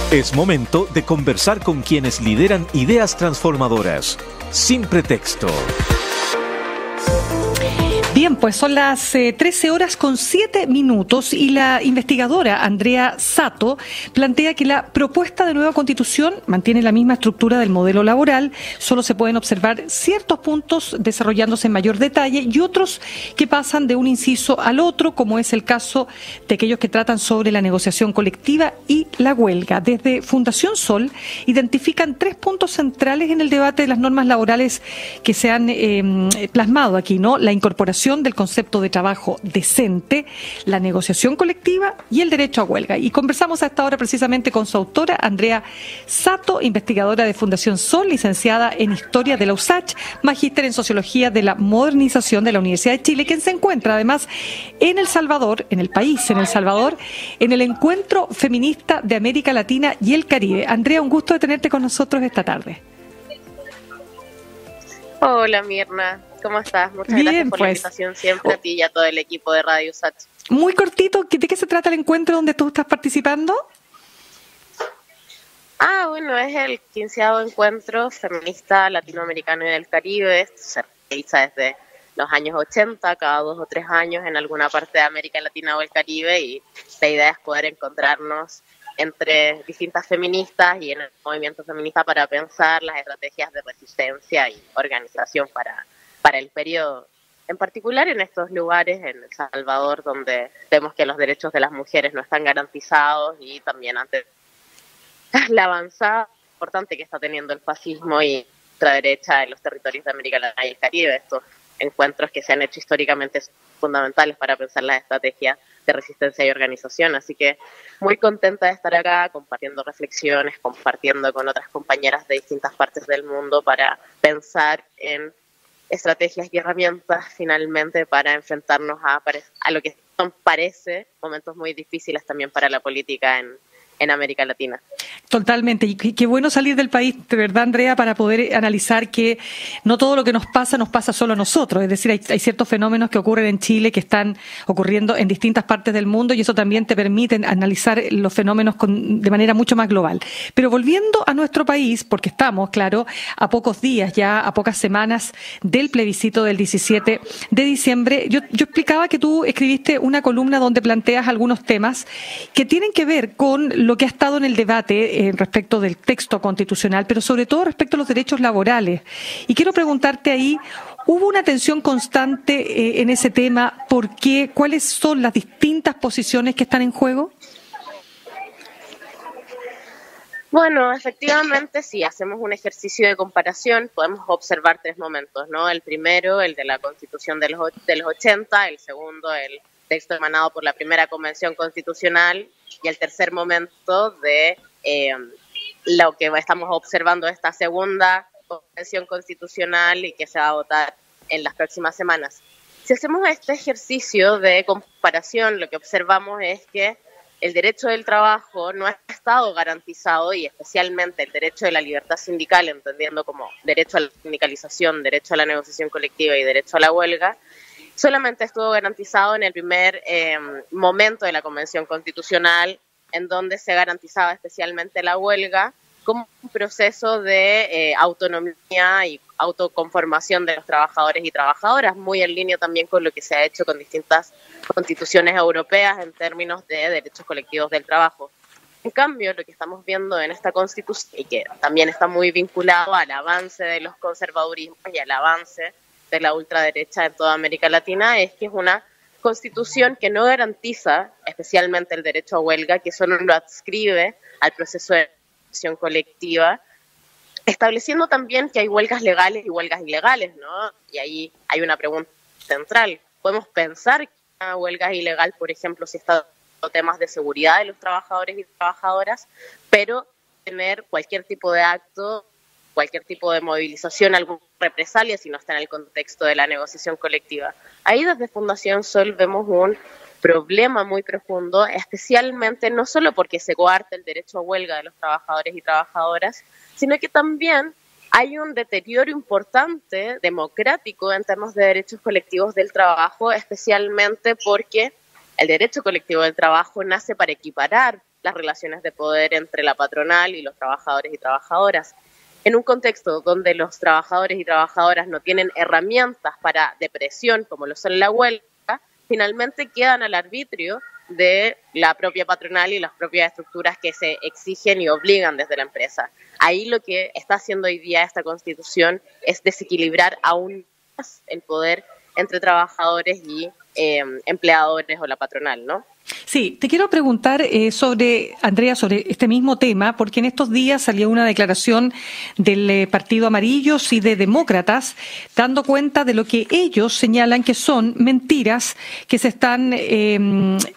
Es momento de conversar con quienes lideran ideas transformadoras. Sin pretexto. Bien, pues son las 13:07 y la investigadora Andrea Sato plantea que la propuesta de nueva constitución mantiene la misma estructura del modelo laboral, solo se pueden observar ciertos puntos desarrollándose en mayor detalle y otros que pasan de un inciso al otro, como es el caso de aquellos que tratan sobre la negociación colectiva y la huelga. Desde Fundación Sol identifican 3 puntos centrales en el debate de las normas laborales que se han plasmado aquí, ¿no? La incorporación del concepto de trabajo decente, la negociación colectiva y el derecho a huelga. Y conversamos a esta hora precisamente con su autora, Andrea Sato, investigadora de Fundación Sol, licenciada en Historia de la USACH, magíster en Sociología de la Modernización de la Universidad de Chile, quien se encuentra además en El Salvador, en el país, en El Salvador, en el Encuentro Feminista de América Latina y el Caribe. Andrea, un gusto de tenerte con nosotros esta tarde. Hola Mirna, ¿cómo estás? Muchas gracias por la invitación siempre a ti y a todo el equipo de Radio USACH. Muy cortito, ¿de qué se trata el encuentro donde tú estás participando? Bueno, es el 15º Encuentro Feminista Latinoamericano y del Caribe. Esto se realiza desde los años 80, cada 2 o 3 años en alguna parte de América Latina o el Caribe, y la idea es poder encontrarnos entre distintas feministas y en el movimiento feminista para pensar las estrategias de resistencia y organización para el periodo. En particular en estos lugares, en El Salvador, donde vemos que los derechos de las mujeres no están garantizados, y también ante la avanzada importante que está teniendo el fascismo y la ultraderecha en los territorios de América Latina y el Caribe. Estos encuentros que se han hecho históricamente fundamentales para pensar las estrategias de resistencia y organización. Así que muy contenta de estar acá compartiendo reflexiones, compartiendo con otras compañeras de distintas partes del mundo para pensar en estrategias y herramientas finalmente para enfrentarnos a lo que parece momentos muy difíciles también para la política en América Latina. Totalmente, y qué bueno salir del país, de verdad, Andrea, para poder analizar que no todo lo que nos pasa solo a nosotros. Es decir, hay ciertos fenómenos que ocurren en Chile que están ocurriendo en distintas partes del mundo, y eso también te permite analizar los fenómenos de manera mucho más global. Pero volviendo a nuestro país, porque estamos, claro, a pocos días, ya a pocas semanas del plebiscito del 17 de diciembre, yo explicaba que tú escribiste una columna donde planteas algunos temas que tienen que ver con lo que ha estado en el debate respecto del texto constitucional, pero sobre todo respecto a los derechos laborales. Y quiero preguntarte ahí, ¿hubo una tensión constante en ese tema? ¿Por qué? ¿Cuáles son las distintas posiciones que están en juego? Bueno, efectivamente, si hacemos un ejercicio de comparación, podemos observar 3 momentos, ¿no? El primero, el de la Constitución de los 80, el segundo, el texto emanado por la primera Convención Constitucional, y el tercer momento de lo que estamos observando, esta segunda Convención Constitucional y que se va a votar en las próximas semanas. Si hacemos este ejercicio de comparación, lo que observamos es que el derecho del trabajo no ha estado garantizado, y especialmente el derecho de la libertad sindical, entendiendo como derecho a la sindicalización, derecho a la negociación colectiva y derecho a la huelga, solamente estuvo garantizado en el primer momento de la Convención Constitucional, en donde se garantizaba especialmente la huelga como un proceso de autonomía y autoconformación de los trabajadores y trabajadoras, muy en línea también con lo que se ha hecho con distintas constituciones europeas en términos de derechos colectivos del trabajo. En cambio, lo que estamos viendo en esta Constitución, y que también está muy vinculado al avance de los conservadurismos y al avance de la ultraderecha en toda América Latina, es que es una Constitución que no garantiza especialmente el derecho a huelga, que solo lo adscribe al proceso de negociación colectiva, estableciendo también que hay huelgas legales y huelgas ilegales, ¿no? Y ahí hay una pregunta central. ¿Podemos pensar que una huelga es ilegal, por ejemplo, si está en temas de seguridad de los trabajadores y trabajadoras, pero tener cualquier tipo de acto, cualquier tipo de movilización, alguna represalia si no está en el contexto de la negociación colectiva? Ahí desde Fundación Sol vemos un problema muy profundo, especialmente no solo porque se coarta el derecho a huelga de los trabajadores y trabajadoras, sino que también hay un deterioro importante democrático en términos de derechos colectivos del trabajo, especialmente porque el derecho colectivo del trabajo nace para equiparar las relaciones de poder entre la patronal y los trabajadores y trabajadoras. En un contexto donde los trabajadores y trabajadoras no tienen herramientas de presión, como lo son la huelga, finalmente quedan al arbitrio de la propia patronal y las propias estructuras que se exigen y obligan desde la empresa. Ahí lo que está haciendo hoy día esta Constitución es desequilibrar aún más el poder entre trabajadores y empleadores o la patronal, ¿no? Sí, te quiero preguntar Andrea, sobre este mismo tema, porque en estos días salió una declaración del Partido Amarillos y de Demócratas, dando cuenta de lo que ellos señalan que son mentiras que se están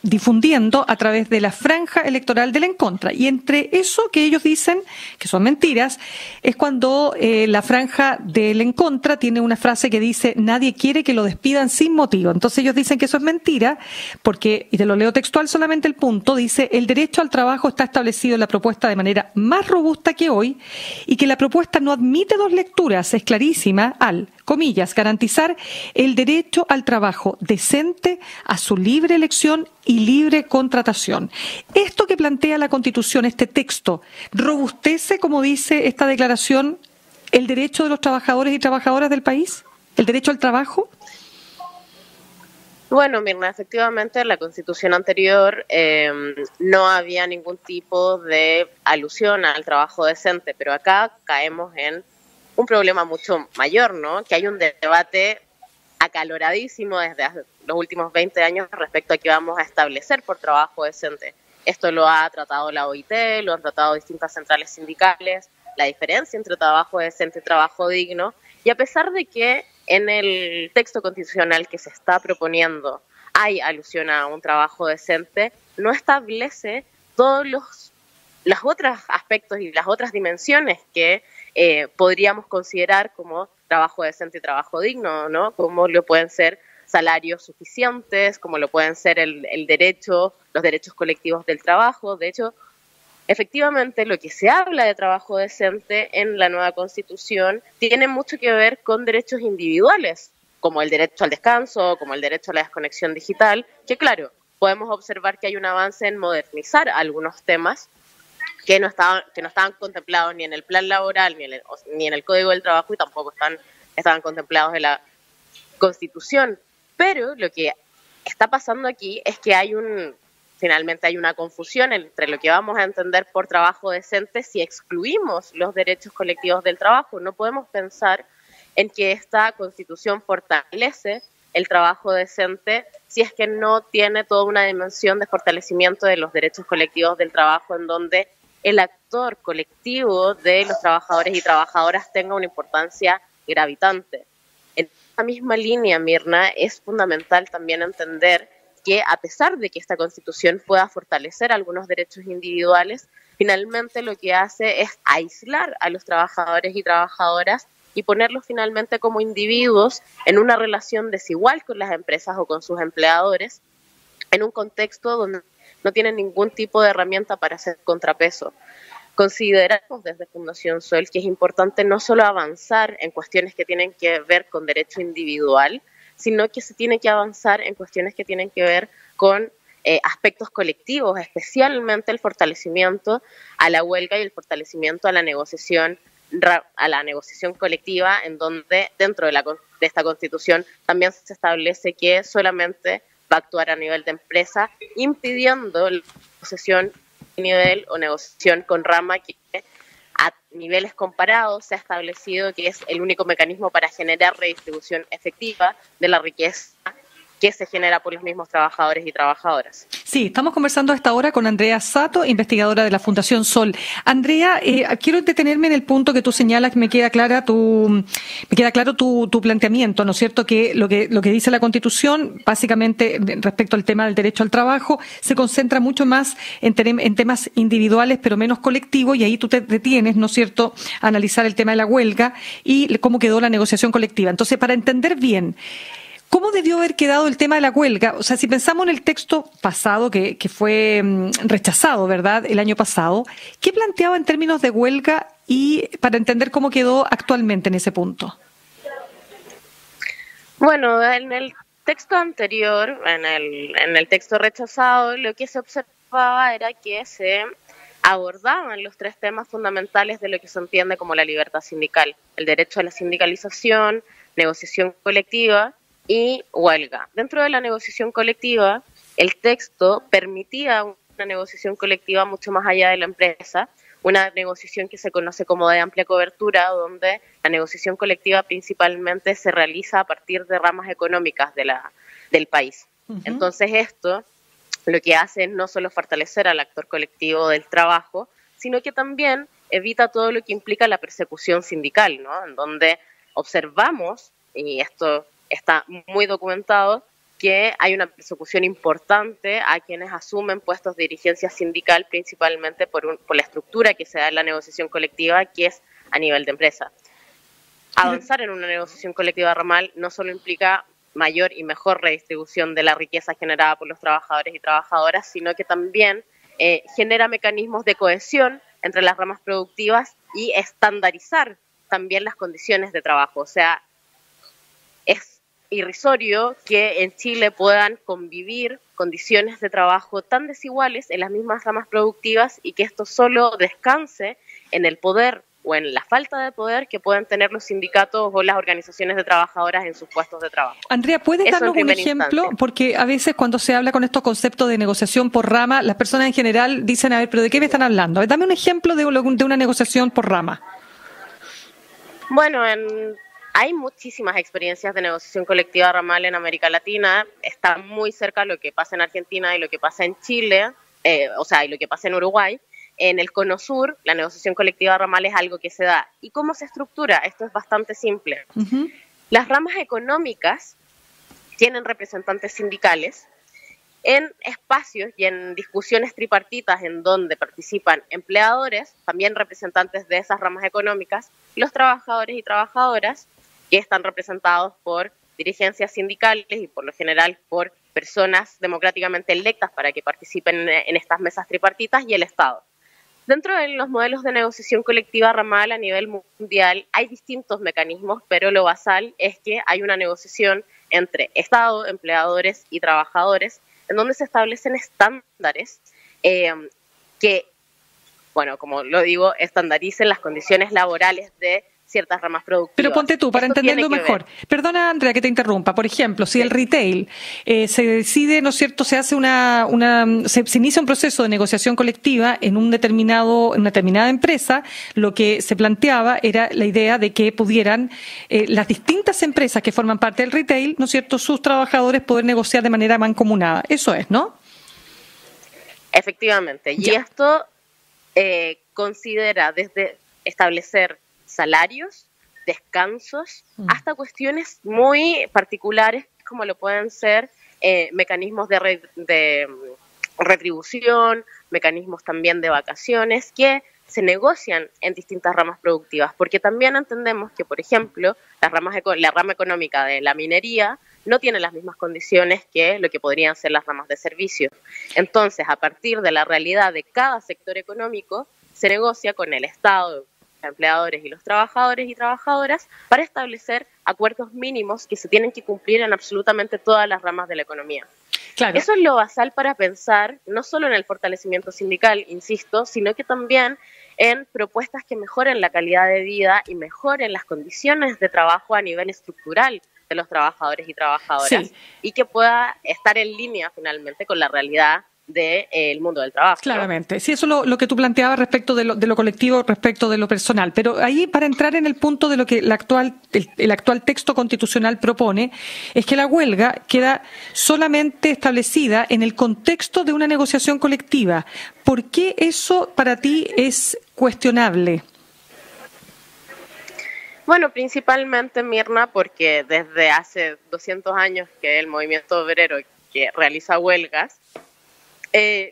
difundiendo a través de la franja electoral del en contra. Y entre eso que ellos dicen que son mentiras, es cuando la franja del en contra tiene una frase que dice: nadie quiere que lo despidan sin motivo. Entonces ellos dicen que eso es mentira, porque, y te lo leo textual solamente el punto, dice: el derecho al trabajo está establecido en la propuesta de manera más robusta que hoy y que la propuesta no admite dos lecturas, es clarísima, al, comillas, garantizar el derecho al trabajo decente, a su libre elección y libre contratación. Esto que plantea la Constitución, este texto, ¿robustece, como dice esta declaración, el derecho de los trabajadores y trabajadoras del país? ¿El derecho al trabajo? Bueno, Mirna, efectivamente en la Constitución anterior no había ningún tipo de alusión al trabajo decente, pero acá caemos en un problema mucho mayor, ¿no? Que hay un debate acaloradísimo desde los últimos 20 años respecto a qué vamos a establecer por trabajo decente. Esto lo ha tratado la OIT, lo han tratado distintas centrales sindicales, la diferencia entre trabajo decente y trabajo digno, y a pesar de que en el texto constitucional que se está proponiendo hay alusión a un trabajo decente, no establece todos los otros aspectos y las otras dimensiones que podríamos considerar como trabajo decente y trabajo digno, ¿no? Como lo pueden ser salarios suficientes, como lo pueden ser los derechos colectivos del trabajo. De hecho, efectivamente, lo que se habla de trabajo decente en la nueva Constitución tiene mucho que ver con derechos individuales, como el derecho al descanso, como el derecho a la desconexión digital, que claro, podemos observar que hay un avance en modernizar algunos temas que no estaban contemplados ni en el plan laboral, ni en el Código del Trabajo, y tampoco estaban contemplados en la Constitución. Pero lo que está pasando aquí es que finalmente hay una confusión entre lo que vamos a entender por trabajo decente si excluimos los derechos colectivos del trabajo. No podemos pensar en que esta Constitución fortalece el trabajo decente si es que no tiene toda una dimensión de fortalecimiento de los derechos colectivos del trabajo, en donde el actor colectivo de los trabajadores y trabajadoras tenga una importancia gravitante. En esta misma línea, Mirna, es fundamental también entender que a pesar de que esta Constitución pueda fortalecer algunos derechos individuales, finalmente lo que hace es aislar a los trabajadores y trabajadoras y ponerlos finalmente como individuos en una relación desigual con las empresas o con sus empleadores, en un contexto donde no tienen ningún tipo de herramienta para hacer contrapeso. Consideramos desde Fundación Sol que es importante no solo avanzar en cuestiones que tienen que ver con derecho individual, sino que se tiene que avanzar en cuestiones que tienen que ver con aspectos colectivos, especialmente el fortalecimiento a la huelga y el fortalecimiento a la negociación colectiva, en donde dentro de esta Constitución también se establece que solamente va a actuar a nivel de empresa, impidiendo la negociación a nivel o negociación con rama, que a niveles comparados se ha establecido que es el único mecanismo para generar redistribución efectiva de la riqueza que se genera por los mismos trabajadores y trabajadoras. Sí, estamos conversando a esta hora con Andrea Sato, investigadora de la Fundación Sol. Andrea, quiero detenerme en el punto que tú señalas, que me queda claro tu planteamiento, ¿no es cierto? Que lo que dice la Constitución, básicamente respecto al tema del derecho al trabajo, se concentra mucho más en temas individuales, pero menos colectivos, y ahí tú te detienes, ¿no es cierto?, a analizar el tema de la huelga y cómo quedó la negociación colectiva. Entonces, para entender bien, ¿cómo debió haber quedado el tema de la huelga? O sea, si pensamos en el texto pasado, que fue rechazado, ¿verdad?, el año pasado, ¿qué planteaba en términos de huelga y para entender cómo quedó actualmente en ese punto? Bueno, en el texto anterior, en el texto rechazado, lo que se observa observaba era que se abordaban los tres temas fundamentales de lo que se entiende como la libertad sindical: el derecho a la sindicalización, negociación colectiva y huelga. Dentro de la negociación colectiva, el texto permitía una negociación colectiva mucho más allá de la empresa, una negociación que se conoce como de amplia cobertura, donde la negociación colectiva principalmente se realiza a partir de ramas económicas del país. Entonces esto lo que hace es no solo fortalecer al actor colectivo del trabajo, sino que también evita todo lo que implica la persecución sindical, ¿no? En donde observamos, y esto está muy documentado, que hay una persecución importante a quienes asumen puestos de dirigencia sindical, principalmente por la estructura que se da en la negociación colectiva, que es a nivel de empresa. Avanzar en una negociación colectiva ramal no solo implica mayor y mejor redistribución de la riqueza generada por los trabajadores y trabajadoras, sino que también genera mecanismos de cohesión entre las ramas productivas y estandarizar también las condiciones de trabajo. O sea, es irrisorio que en Chile puedan convivir condiciones de trabajo tan desiguales en las mismas ramas productivas y que esto solo descanse en el poder o en la falta de poder que puedan tener los sindicatos o las organizaciones de trabajadoras en sus puestos de trabajo. Andrea, ¿puedes darnos un ejemplo? Instancia. Porque a veces cuando se habla con estos conceptos de negociación por rama, las personas en general dicen, a ver, ¿pero de qué me están hablando? Dame un ejemplo de una negociación por rama. Bueno, hay muchísimas experiencias de negociación colectiva ramal en América Latina. Está muy cerca lo que pasa en Argentina y lo que pasa en Chile, y lo que pasa en Uruguay. En el Cono Sur, la negociación colectiva ramal es algo que se da. ¿Y cómo se estructura? Esto es bastante simple. Las ramas económicas tienen representantes sindicales en espacios y en discusiones tripartitas en donde participan empleadores, también representantes de esas ramas económicas, los trabajadores y trabajadoras, que están representados por dirigencias sindicales y por lo general por personas democráticamente electas para que participen en estas mesas tripartitas, y el Estado. Dentro de los modelos de negociación colectiva ramal a nivel mundial hay distintos mecanismos, pero lo basal es que hay una negociación entre Estado, empleadores y trabajadores, en donde se establecen estándares que, bueno, como lo digo, estandaricen las condiciones laborales de ciertas ramas productivas. Pero ponte tú, para entenderlo mejor. Perdona, Andrea, que te interrumpa. Por ejemplo, si el retail se decide, ¿no es cierto?, se hace se inicia un proceso de negociación colectiva en una determinada empresa, lo que se planteaba era la idea de que pudieran las distintas empresas que forman parte del retail, ¿no es cierto?, sus trabajadores poder negociar de manera mancomunada. Eso es, ¿no? Efectivamente. Y esto considera desde establecer salarios, descansos, hasta cuestiones muy particulares como lo pueden ser mecanismos de retribución, mecanismos también de vacaciones que se negocian en distintas ramas productivas, porque también entendemos que, por ejemplo, la rama económica de la minería no tiene las mismas condiciones que lo que podrían ser las ramas de servicios. Entonces, a partir de la realidad de cada sector económico, se negocia con el Estado, los empleadores y los trabajadores y trabajadoras para establecer acuerdos mínimos que se tienen que cumplir en absolutamente todas las ramas de la economía. Claro. Eso es lo basal para pensar no solo en el fortalecimiento sindical, insisto, sino que también en propuestas que mejoren la calidad de vida y mejoren las condiciones de trabajo a nivel estructural de los trabajadores y trabajadoras, y que pueda estar en línea finalmente con la realidad del mundo del trabajo. Claramente. ¿No? Sí, eso es lo que tú planteabas respecto de lo colectivo, respecto de lo personal. Pero ahí, para entrar en el punto de lo que el actual texto constitucional propone, es que la huelga queda solamente establecida en el contexto de una negociación colectiva. ¿Por qué eso para ti es cuestionable? Bueno, principalmente, Mirna, porque desde hace 200 años que el movimiento obrero que realiza huelgas,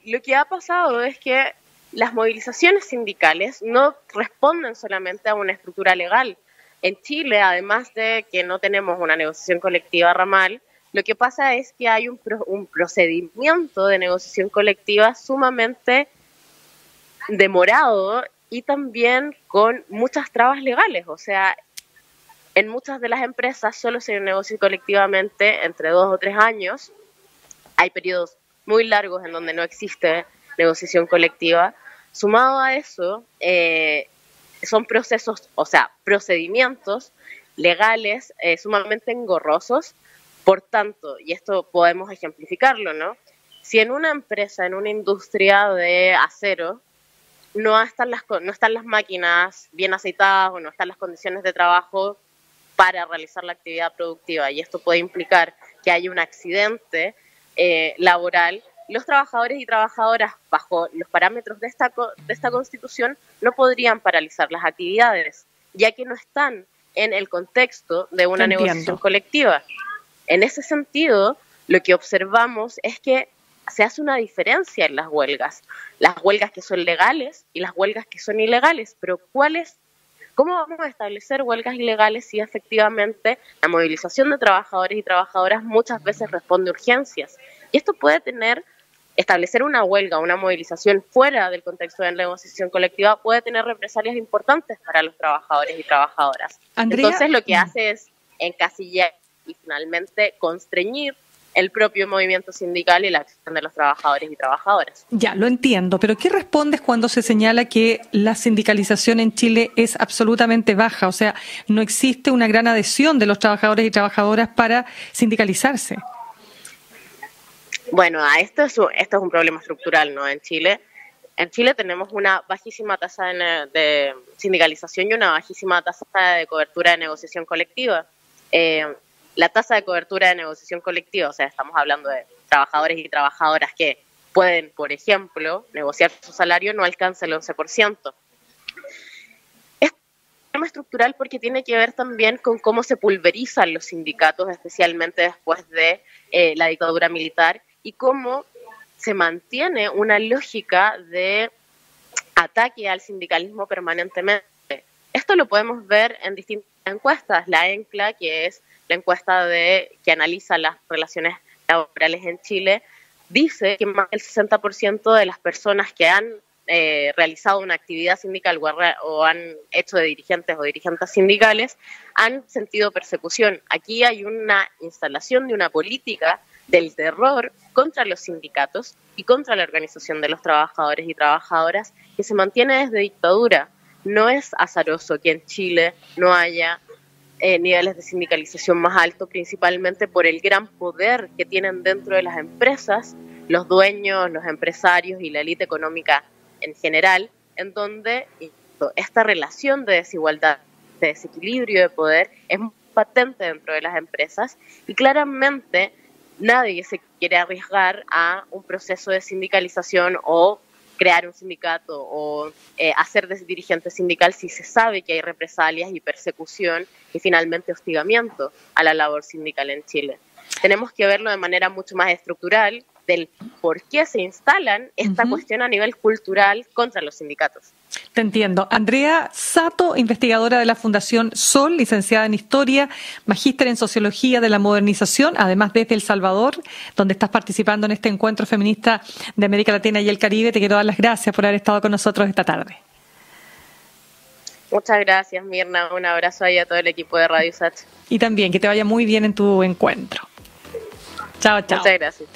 lo que ha pasado es que las movilizaciones sindicales no responden solamente a una estructura legal. En Chile, además de que no tenemos una negociación colectiva ramal, lo que pasa es que hay un procedimiento de negociación colectiva sumamente demorado y también con muchas trabas legales. O sea, en muchas de las empresas solo se negocia colectivamente entre 2 o 3 años. Hay periodos muy largos en donde no existe negociación colectiva. Sumado a eso, son procesos, o sea, procedimientos legales sumamente engorrosos. Por tanto, y esto podemos ejemplificarlo, ¿no? Si en una empresa, en una industria de acero, no están las máquinas bien aceitadas o no están las condiciones de trabajo para realizar la actividad productiva, y esto puede implicar que haya un accidente laboral, los trabajadores y trabajadoras, bajo los parámetros de esta Constitución, no podrían paralizar las actividades, ya que no están en el contexto de una negociación colectiva. En ese sentido, lo que observamos es que se hace una diferencia en las huelgas que son legales y las huelgas que son ilegales, pero ¿cómo vamos a establecer huelgas ilegales si efectivamente la movilización de trabajadores y trabajadoras muchas veces responde a urgencias? Y esto puede establecer una huelga, una movilización fuera del contexto de la negociación colectiva puede tener represalias importantes para los trabajadores y trabajadoras. Andrea, entonces lo que hace es encasillar y finalmente constreñir el propio movimiento sindical y la acción de los trabajadores y trabajadoras. Ya, lo entiendo, pero ¿qué respondes cuando se señala que la sindicalización en Chile es absolutamente baja? O sea, no existe una gran adhesión de los trabajadores y trabajadoras para sindicalizarse. Bueno, esto es un problema estructural, ¿no? En Chile tenemos una bajísima tasa de sindicalización y una bajísima tasa de cobertura de negociación colectiva. La tasa de cobertura de negociación colectiva, o sea, estamos hablando de trabajadores y trabajadoras que pueden, por ejemplo, negociar su salario, no alcanza el 11%. Es un problema estructural porque tiene que ver también con cómo se pulverizan los sindicatos, especialmente después de la dictadura militar, y cómo se mantiene una lógica de ataque al sindicalismo permanentemente. Esto lo podemos ver en distintas encuestas. La ENCLA, que es la encuesta que analiza las relaciones laborales en Chile, dice que más del 60% de las personas que han realizado una actividad sindical o han hecho de dirigentes o dirigentes sindicales han sentido persecución. Aquí hay una instalación de una política del terror contra los sindicatos y contra la organización de los trabajadores y trabajadoras que se mantiene desde dictadura. No es azaroso que en Chile no haya niveles de sindicalización más altos, principalmente por el gran poder que tienen dentro de las empresas los dueños, los empresarios y la élite económica en general, en donde esta relación de desigualdad, de desequilibrio de poder es muy patente dentro de las empresas, y claramente nadie se quiere arriesgar a un proceso de sindicalización o crear un sindicato o hacer de dirigente sindical si se sabe que hay represalias y persecución y finalmente hostigamiento a la labor sindical en Chile. Tenemos que verlo de manera mucho más estructural del por qué se instalan esta cuestión a nivel cultural contra los sindicatos. Te entiendo. Andrea Sato, investigadora de la Fundación Sol, licenciada en Historia, magíster en Sociología de la Modernización, además desde El Salvador, donde estás participando en este encuentro feminista de América Latina y el Caribe. Te quiero dar las gracias por haber estado con nosotros esta tarde. Muchas gracias, Mirna. Un abrazo ahí a todo el equipo de Radio Sach. Y también que te vaya muy bien en tu encuentro. Chao, chao. Muchas gracias.